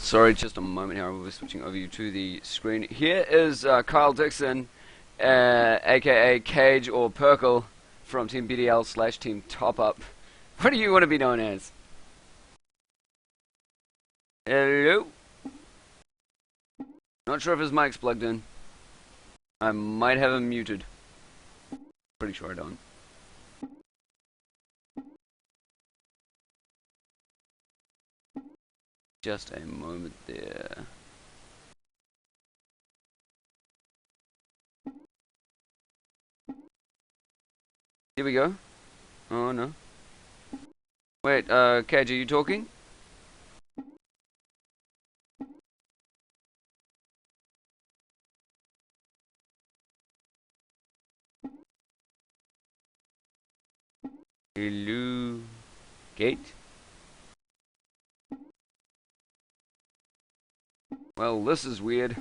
Sorry, just a moment here. I will be switching over you to the screen. Here is Kyle Dixon, aka Cage or Perkle from Team BDL / Team Top Up. What do you want to be known as? Hello? Not sure if his mic's plugged in. I might have him muted. Pretty sure I don't. Just a moment there. Here we go. Oh no. Wait, Cage, are you talking? Hello? Gate? Well, this is weird.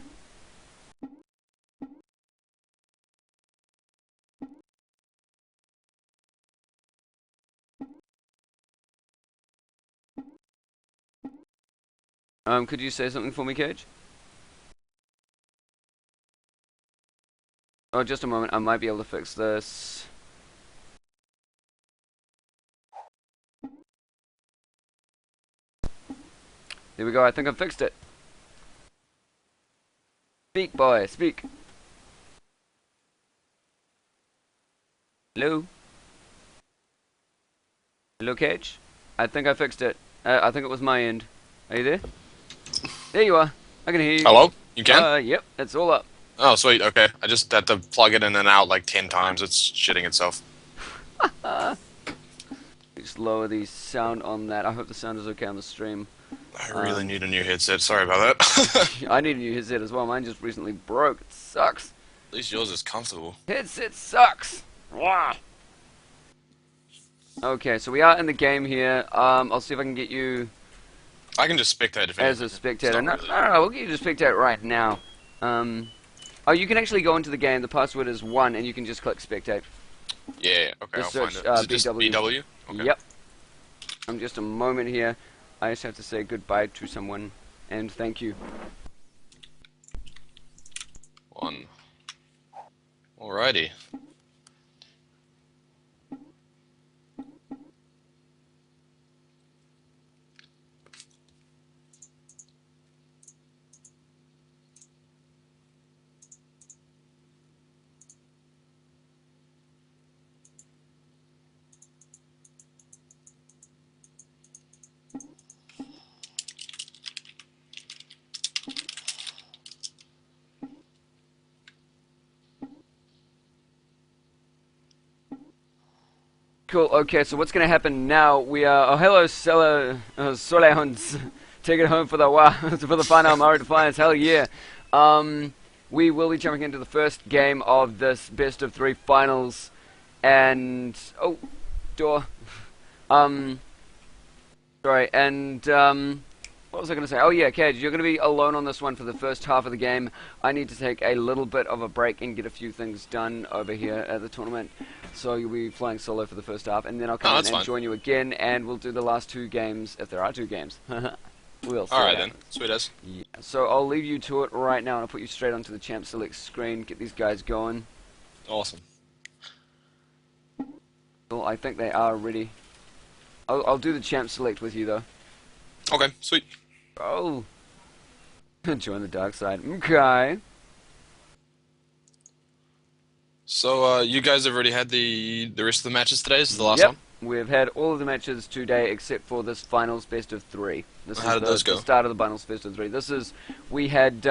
Could you say something for me, Cage? Oh, just a moment. I might be able to fix this. There we go. I think I fixed it. Speak, boy. Speak. Hello? Hello, Cage? I think I fixed it. I think it was my end. Are you there? There you are. I can hear you. Hello? You can? Yep. It's all up. Oh, sweet. Okay. I just had to plug it in and out like 10 times. It's shitting itself. Just lower the sound on that. I hope the sound is okay on the stream. I really need a new headset. Sorry about that. I need a new headset as well. Mine just recently broke. It sucks. At least yours is comfortable. Headset sucks. Wah. Okay, so we are in the game here. I'll see if I can get you I can just spectate if as a spectator. No, we'll get you to spectate right now. Oh, you can actually go into the game. The password is 1, and you can just click spectate. Yeah, okay, Just I'll search, find it. Is it just BW? BW? Okay. Yep. Just a moment here. I just have to say goodbye to someone, and thank you. 1. Alrighty. Cool, okay, so what's going to happen now, we are, oh hello Solehounds, take it home for the for the final Maori Defiance, hell yeah. We will be jumping into the first game of this best of 3 finals, and, oh, door, sorry, and, what was I going to say? Oh yeah, Cage, you're going to be alone on this one for the first half of the game. I need to take a little bit of a break and get a few things done over here at the tournament. So you'll be flying solo for the first half, and then I'll come in and join you again, and we'll do the last 2 games, if there are 2 games. We'll see. Alright then, sweet as. Yeah. So I'll leave you to it right now, and I'll put you straight onto the champ select screen, get these guys going. Awesome. Well, I think they are ready. I'll do the champ select with you, though. Okay, sweet. Oh. Join the dark side. Okay. So, you guys have already had the rest of the matches today? This is the last one? We've had all of the matches today except for this finals best of 3. This How is did those go? The start of the finals best of 3. This is, we had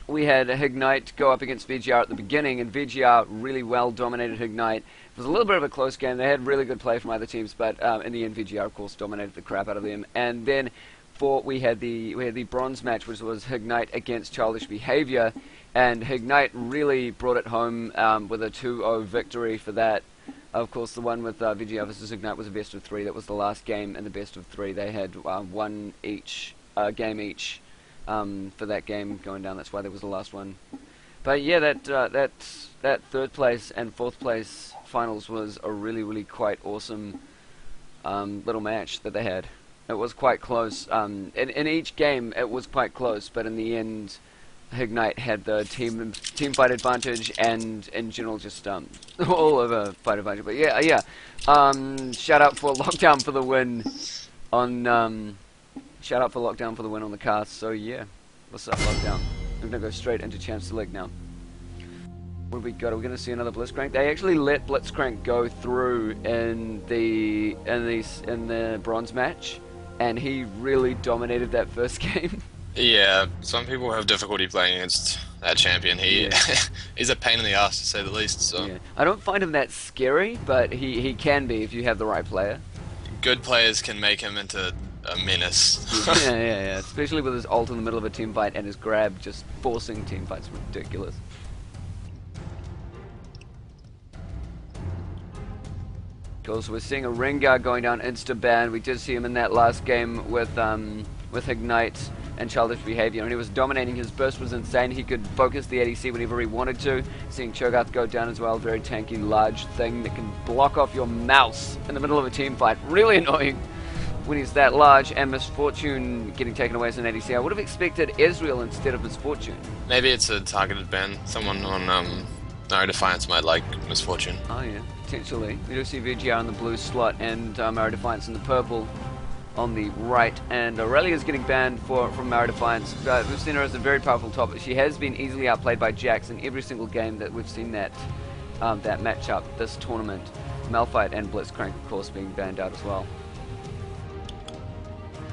Ignite go up against VGR at the beginning, and VGR really well dominated Ignite. It was a little bit of a close game. They had really good play from either teams, but in the end, VGR of course dominated the crap out of them. And then we had the bronze match, which was Ignite against Childish Behavior, and Ignite really brought it home with a 2-0 victory for that. Of course, the one with VGR versus Ignite was a best of 3. That was the last game in the best of 3. They had one game each for that game going down. That's why there was the last one. But yeah, that third place and fourth place finals was a really quite awesome little match that they had. It was quite close. In each game, it was quite close, but in the end, Ignite had the team fight advantage, and in general, just all over fight advantage. But yeah. Shout out for Lockdown for the win on. Shout out for Lockdown for the win on the cast. So yeah, what's up, Lockdown? I'm gonna go straight into Champ Select now. What have we got? Are we going to see another Blitzcrank? They actually let Blitzcrank go through in the bronze match, and he really dominated that first game. Yeah, some people have difficulty playing against that champion. He's a pain in the ass to say the least. So yeah. I don't find him that scary, but he can be if you have the right player. Good players can make him into a menace. yeah. Especially with his ult in the middle of a team fight and his grab just forcing team fights. Ridiculous. Cool, so we're seeing a Rengar going down insta-ban. We did see him in that last game with Ignite and Childish Behavior, and he was dominating. His burst was insane. He could focus the ADC whenever he wanted to. Seeing Cho'Gath go down as well, very tanky, large thing that can block off your mouse in the middle of a team fight. Really annoying when he's that large. And Misfortune getting taken away as an ADC. I would have expected Ezreal instead of Misfortune. Maybe it's a targeted ban. Someone on Maori Defiance might like Misfortune. Oh yeah, potentially. We do see VGR in the blue slot and Maori Defiance in the purple on the right. And Aurelia's getting banned from Maori Defiance. We've seen her as a very powerful top. She has been easily outplayed by Jax in every single game that we've seen that matchup this tournament. Malphite and Blitzcrank, of course, being banned out as well.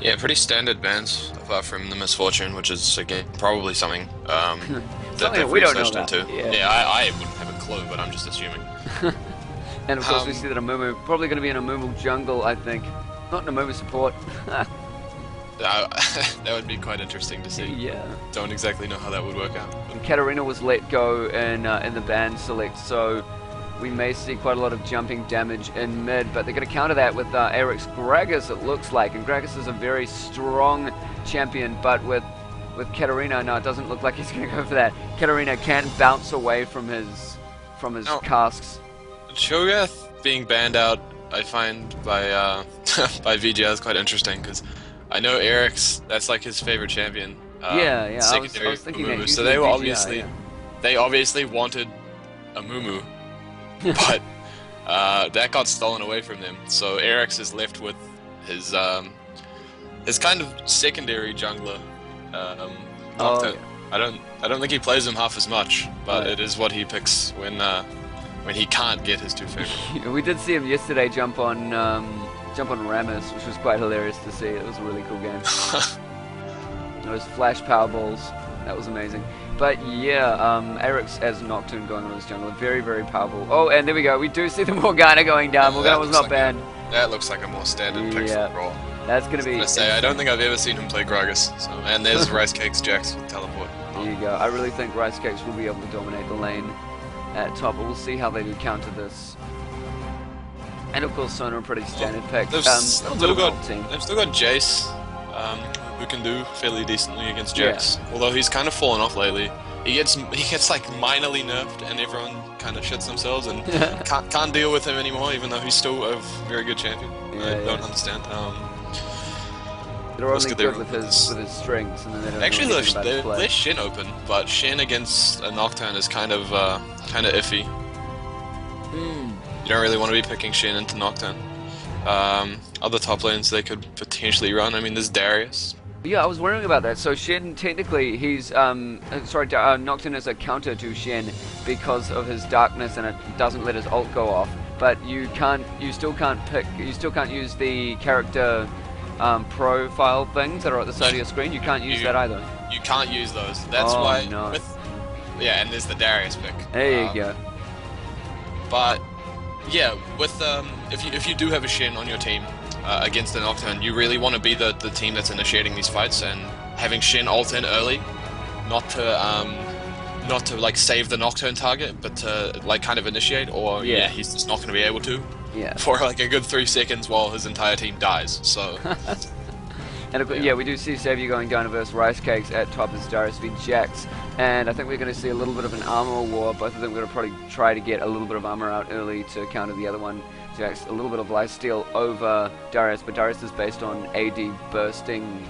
Yeah, pretty standard bans, apart from the Misfortune, which is, again, probably something that we don't know researched about. into. Yeah, I wouldn't have a clue, but I'm just assuming. And of course we see that Amumu, probably going to be in Amumu jungle, I think. Not in Amumu support. That would be quite interesting to see. Yeah. Don't exactly know how that would work out. And Katarina was let go in the ban select, so we may see quite a lot of jumping damage in mid, but they're going to counter that with Eric's Gragas, it looks like. And Gragas is a very strong champion, but with Katarina, no, it doesn't look like he's going to go for that. Katarina can bounce away from his casks. Cho'Gath being banned out, I find, by by VGR is quite interesting, because I know Eric's, that's like his favorite champion. I was thinking Amumu. that. So they were VGR, they obviously wanted Amumu, but that got stolen away from them. So Eric's is left with his kind of secondary jungler. Nocturne. Yeah. I don't think he plays him half as much, but it is what he picks when he can't get his two favorites. We did see him yesterday jump on Rammus, which was quite hilarious to see. It was a really cool game. Those flash power balls, that was amazing. But yeah, Eric's as Nocturne going on his jungler, very, very powerful. Oh, and there we go. We do see the Morgana going down. Morgana was not banned. That looks like a more standard pick for the role. That's going to be... I don't think I've ever seen him play Gragas. So, and there's Rice Cakes Jax with teleport. There you go. I really think Rice Cakes will be able to dominate the lane at top, but we'll see how they do counter this. And of course, Sona, a pretty standard pick. They've still got Jace, who can do fairly decently against Jax. Yeah. Although he's kind of fallen off lately. He gets like minorly nerfed, and everyone kind of shits themselves and can't deal with him anymore, even though he's still a very good champion. I don't understand. They're only good with his strengths, and then they don't actually they're Shen open, but Shen against a Nocturne is kind of iffy. You don't really want to be picking Shen into Nocturne. Other top lanes they could potentially run. I mean, there's Darius. Yeah, I was wondering about that. So Shen, technically, he's Nocturne is a counter to Shen because of his darkness, and it doesn't let his ult go off. But you still can't use the character profile things that are at the side of your screen. You can't use that either. You can't use those. That's why. No. And there's the Darius pick. There you go. But yeah, with if you do have a Shen on your team against the Nocturne, you really want to be the team that's initiating these fights, and having Shen ult in early, not to like save the Nocturne target, but to like kind of initiate, or he's just not going to be able to. Yeah. For like a good 3 seconds while his entire team dies. So And of course, Yeah. yeah, we do see Xavier going down versus Rice Cakes at top as Darius v Jax, and I think we're going to see a little bit of an armor war. Both of them are going to probably try to get a little bit of armor out early to counter the other one. Jax a little bit of lifesteal over Darius, but Darius is based on AD bursting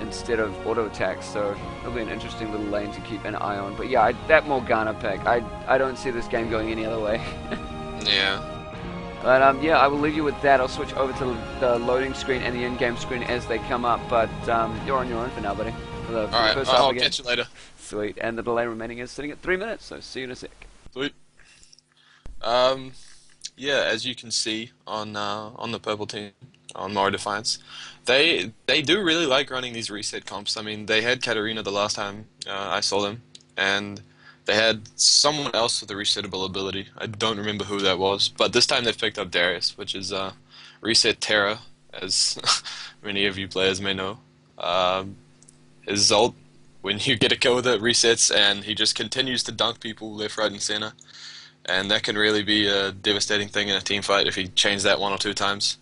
instead of auto attacks, so it'll be an interesting little lane to keep an eye on. But yeah, that Morgana pick, I don't see this game going any other way. Yeah. But yeah, I will leave you with that. I'll switch over to the loading screen and the in-game screen as they come up. But you're on your own for now, buddy. For the Alright, first half I'll again. catch you later. Sweet. And the delay remaining is sitting at 3 minutes. So see you in a sec. Sweet. Yeah, as you can see on the purple team on Maori Defiance, they do really like running these reset comps. I mean, they had Katarina the last time I saw them, and they had someone else with a resettable ability. I don't remember who that was, but this time they've picked up Darius, which is Reset Terra, as many of you players may know. His ult, when you get a kill with it, resets, and he just continues to dunk people left, right, and center. And that can really be a devastating thing in a team fight if he changes that 1 or 2 times.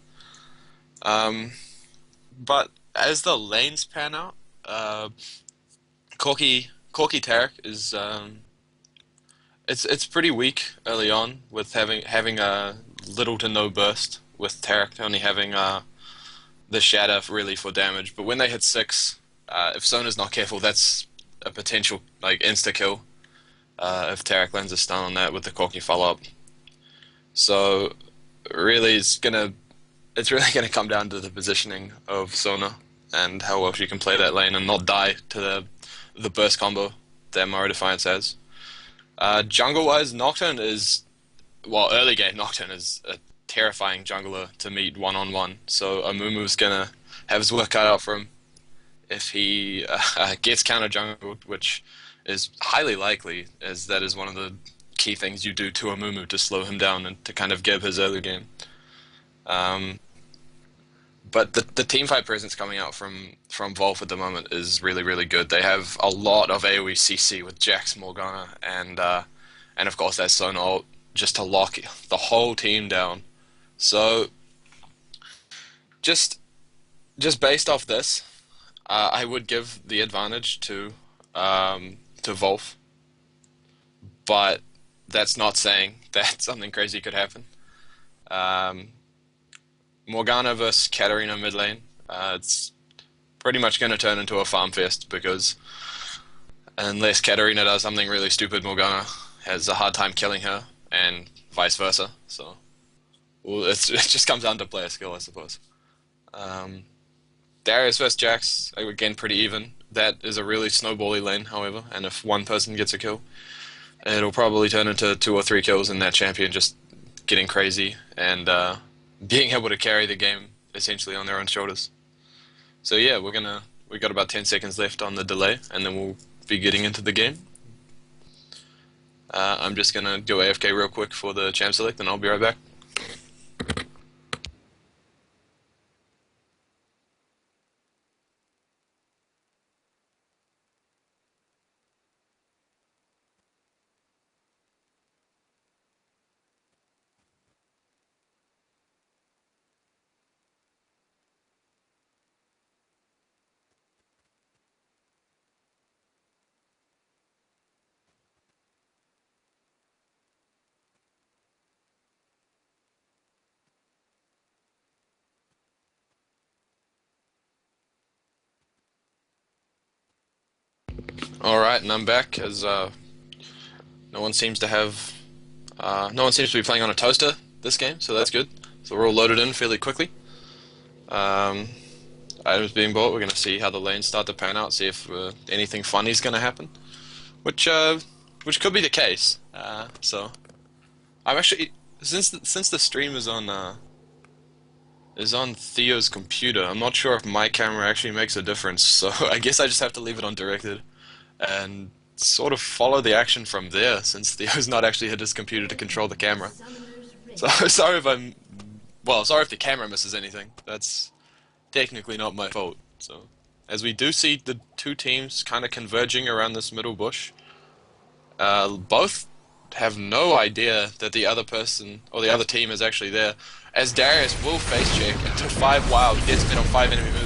But as the lanes pan out, Corki Tarek is it's pretty weak early on with having a little to no burst, with Tarek only having the shatter really for damage. But when they hit 6, if Sona's not careful, that's a potential like insta kill. If Tarek lands a stun on that with the Corki follow-up. So really it's really gonna come down to the positioning of Sona and how well she can play that lane and not die to the burst combo that Maori Defiance has. Jungle-wise, Nocturne is, well, early game Nocturne is a terrifying jungler to meet one-on-one, so Amumu's gonna have his work cut out for him if he gets counter-jungled, which is highly likely, as that is one of the key things you do to Amumu to slow him down and to kind of give his early game. But the teamfight presence coming out from Volf at the moment is really, really good. They have a lot of AoE CC with Jax, Morgana, and of course that Sona ult just to lock the whole team down. So just based off this, I would give the advantage to Volf, but that's not saying that something crazy could happen. Morgana versus Katarina mid lane, it's pretty much going to turn into a farm fest, because unless Katarina does something really stupid, Morgana has a hard time killing her, and vice versa. So, well, it just comes down to player skill, I suppose. Darius versus Jax, again, pretty even. That is a really snowbally lane, however, and if one person gets a kill, it'll probably turn into 2 or 3 kills, and that champion just getting crazy and being able to carry the game essentially on their own shoulders. So yeah, we got about 10 seconds left on the delay, and then we'll be getting into the game. I'm just gonna go AFK real quick for the champ select, and I'll be right back. Alright, and I'm back, as no one seems to be playing on a toaster this game, so that's good. So we're all loaded in fairly quickly. Items being bought, we're going to see how the lanes start to pan out, see if anything funny is going to happen, which could be the case. So I'm actually, since the stream is on Theo's computer, I'm not sure if my camera actually makes a difference, so I guess I just have to leave it on directed and sort of follow the action from there, since Theo's not actually hit his computer to control the camera. So sorry if the camera misses anything. That's technically not my fault. So as we do see the two teams kind of converging around this middle bush, both have no idea that the other person or the other team is actually there, as Darius will face check into 5 wild, dead spin on 5 enemy moves.